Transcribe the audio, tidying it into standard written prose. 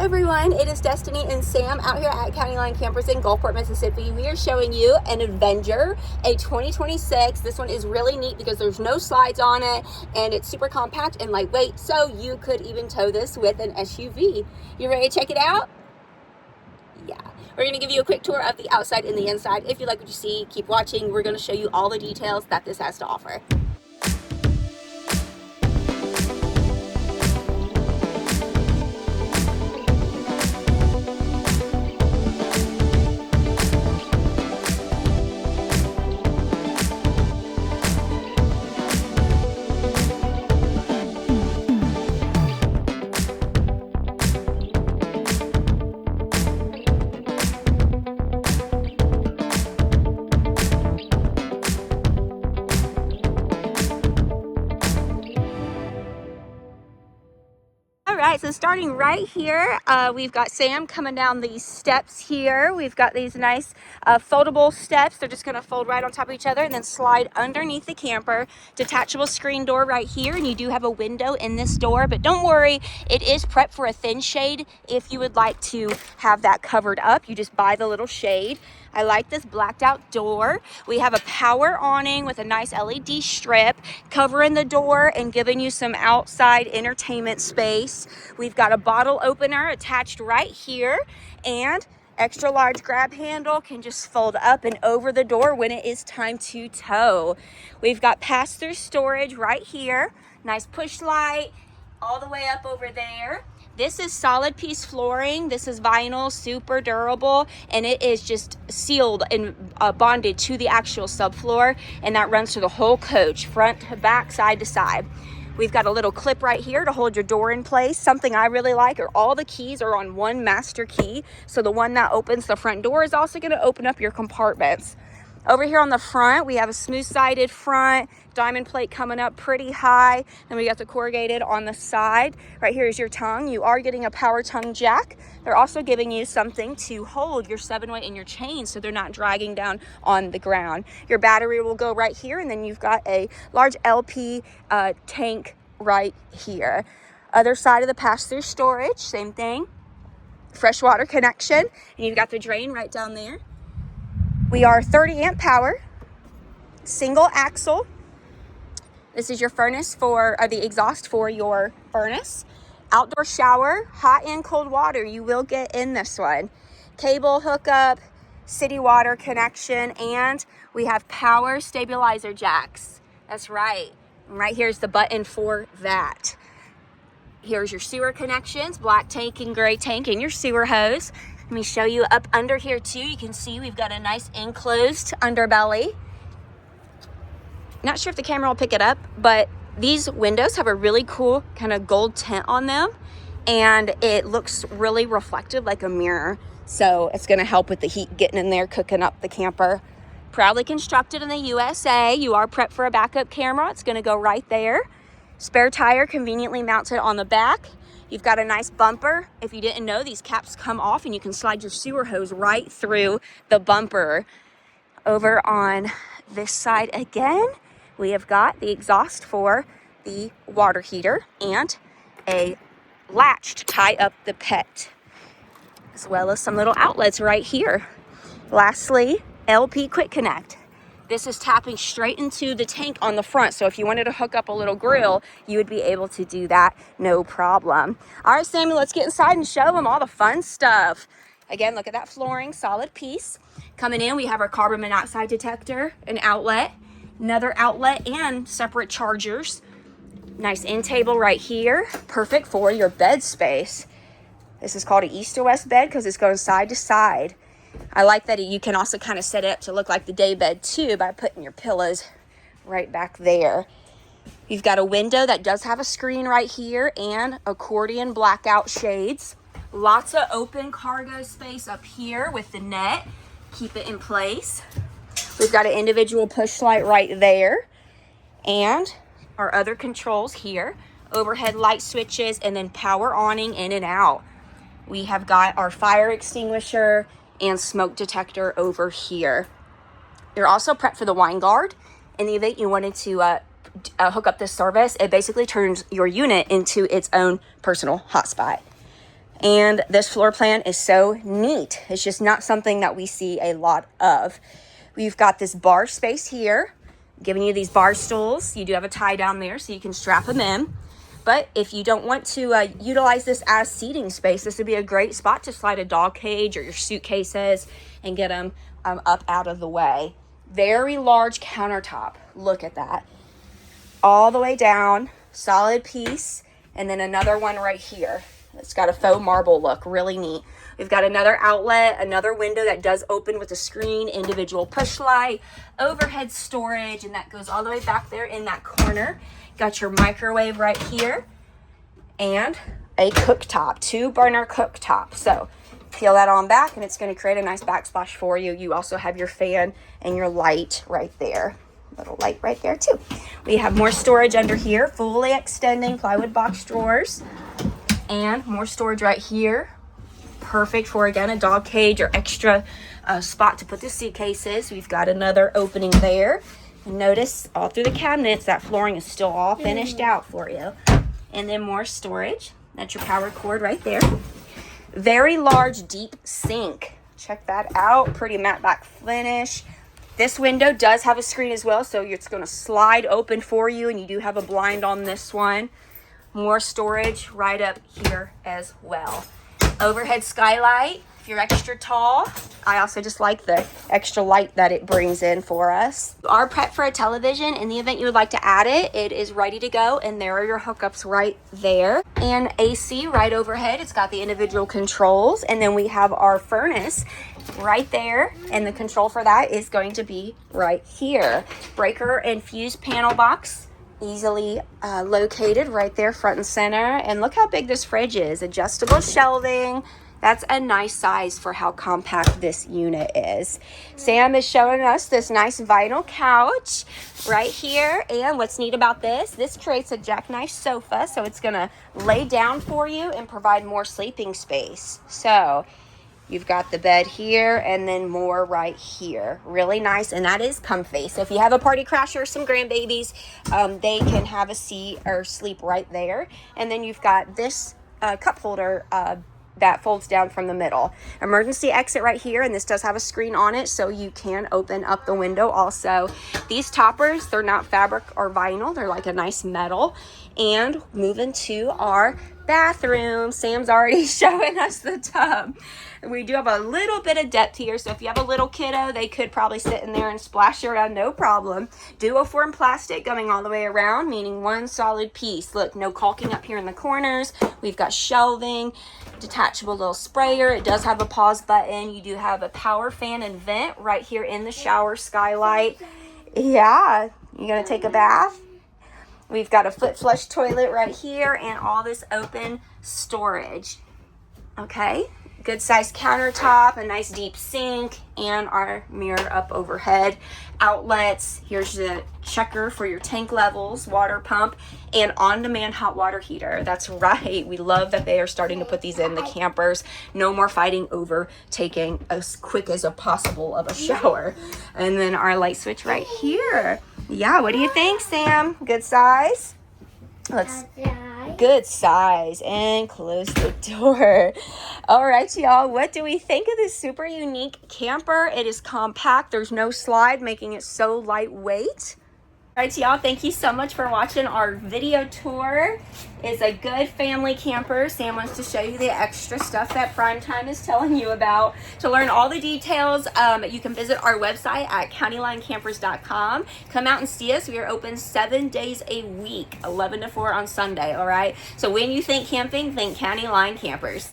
everyone, it is Destiny and Sam out here at County Line Campers in Gulfport, Mississippi. We are showing you an Avenger, a 2026. This one is really neat because there's no slides on it and it's super compact and lightweight, so you could even tow this with an SUV. You ready to check it out? Yeah. We're going to give you a quick tour of the outside and the inside. If you like what you see, keep watching. We're going to show you all the details that this has to offer. All right, so starting right here, we've got Sam coming down these steps here. We've got these nice foldable steps. They're just going to fold right on top of each other and then slide underneath the camper. Detachable screen door right here, and you do have a window in this door, but don't worry, it is prepped for a thin shade. If you would like to have that covered up, you just buy the little shade. I like this blacked out door. We have a power awning with a nice LED strip covering the door and giving you some outside entertainment space. We've got a bottle opener attached right here, and extra large grab handle can just fold up and over the door when it is time to tow. We've got pass-through storage right here. Nice push light all the way up over there. This is solid piece flooring. This is vinyl, super durable, and it is just sealed and bonded to the actual subfloor, and that runs through the whole coach, front to back, side to side. We've got a little clip right here to hold your door in place. Something I really like are all the keys are on one master key, so the one that opens the front door is also going to open up your compartments. Over here on the front, we have a smooth-sided front, diamond plate coming up pretty high. Then we got the corrugated on the side. Right here is your tongue. You are getting a power tongue jack. They're also giving you something to hold your 7-way and your chains so they're not dragging down on the ground. Your battery will go right here, and then you've got a large LP tank right here. Other side of the pass-through storage, same thing. Freshwater connection, and you've got the drain right down there. We are 30 amp power, single axle. This is your furnace for, or the exhaust for your furnace. Outdoor shower, hot and cold water you will get in this one. Cable hookup, city water connection, and we have power stabilizer jacks. That's right. And right here's the button for that. Here's your sewer connections, black tank and gray tank, and your sewer hose. Let me show you up under here too. You can see we've got a nice enclosed underbelly. Not sure if the camera will pick it up, but these windows have a really cool kind of gold tint on them, and it looks really reflective like a mirror. So it's going to help with the heat getting in there, cooking up the camper. Proudly constructed in the USA. You are prepped for a backup camera. It's going to go right there. Spare tire conveniently mounted on the back. You've got a nice bumper. If you didn't know, these caps come off and you can slide your sewer hose right through the bumper. Over on this side again, we have got the exhaust for the water heater and a latch to tie up the pet, as well as some little outlets right here. Lastly, LP Quick Connect. This is tapping straight into the tank on the front, so if you wanted to hook up a little grill, you would be able to do that, no problem. All right, Sammy, let's get inside and show them all the fun stuff. Again, look at that flooring, solid piece. Coming in, we have our carbon monoxide detector, an outlet, another outlet, and separate chargers. Nice end table right here, perfect for your bed space. This is called an east to west bed because it's going side to side. I like that you can also kind of set it up to look like the day bed too by putting your pillows right back there. You've got a window that does have a screen right here and accordion blackout shades. Lots of open cargo space up here with the net. Keep it in place. We've got an individual push light right there. And our other controls here. Overhead light switches and then power awning in and out. We have got our fire extinguisher and smoke detector over here. You're also prepped for the wine guard. In the event you wanted to hook up this service, it basically turns your unit into its own personal hotspot. And this floor plan is so neat. It's just not something that we see a lot of. We've got this bar space here, giving you these bar stools. You do have a tie down there so you can strap them in. But if you don't want to utilize this as seating space, this would be a great spot to slide a dog cage or your suitcases and get them up out of the way. Very large countertop. Look at that. All the way down, solid piece, and then another one right here. It's got a faux marble look, really neat. We've got another outlet, another window that does open with a screen, individual push light, overhead storage, and that goes all the way back there in that corner. Got your microwave right here, and a cooktop, 2-burner cooktop. So peel that on back, and it's going to create a nice backsplash for you. You also have your fan and your light right there. Little light right there too. We have more storage under here, fully extending plywood box drawers. And more storage right here. Perfect for, again, a dog cage or extra spot to put the suitcases. We've got another opening there. And notice all through the cabinets, that flooring is still all finished out for you. And then more storage. That's your power cord right there. Very large, deep sink. Check that out. Pretty matte black finish. This window does have a screen as well, so it's going to slide open for you, and you do have a blind on this one. More storage right up here as well. Overhead skylight, if you're extra tall. I also just like the extra light that it brings in for us. You are prepped for a television. In the event you would like to add it, it is ready to go, and there are your hookups right there. And AC right overhead. It's got the individual controls, and then we have our furnace right there, and the control for that is going to be right here. Breaker and fuse panel box. Easily located right there front and center. And look how big this fridge is. Adjustable shelving. That's a nice size for how compact this unit is. Sam is showing us this nice vinyl couch right here. And what's neat about this creates a jackknife sofa, so it's going to lay down for you and provide more sleeping space. So you've got the bed here and then more right here. Really nice, and that is comfy. So if you have a party crasher or some grandbabies, they can have a seat or sleep right there. And then you've got this cup holder that folds down from the middle. Emergency exit right here, and this does have a screen on it, so you can open up the window also. These toppers, they're not fabric or vinyl. They're like a nice metal. And moving to our bathroom. Sam's already showing us the tub. We do have a little bit of depth here, so if you have a little kiddo, they could probably sit in there and splash around, no problem. Duoform plastic going all the way around, meaning one solid piece. Look, no caulking up here in the corners. We've got shelving, detachable little sprayer. It does have a pause button. You do have a power fan and vent right here in the shower skylight. Yeah, you gonna take a bath? We've got a foot flush toilet right here and all this open storage. Okay. Good sized countertop, a nice deep sink, and our mirror up overhead. Outlets, here's the checker for your tank levels, water pump, and on-demand hot water heater. That's right, we love that they are starting to put these in the campers. No more fighting over taking as quick as possible of a shower. And then our light switch right here. Yeah, what do you think, Sam? Good size? Good size. And close the door. All right, y'all, what do we think of this super unique camper? It is compact. There's no slide, making it so lightweight. All right, y'all, thank you so much for watching our video tour. It's a good family camper. Sam wants to show you the extra stuff that PrimeTime is telling you about. To learn all the details, you can visit our website at countylinecampers.com. Come out and see us. We are open 7 days a week, 11 to 4 on Sunday, all right? So when you think camping, think County Line Campers.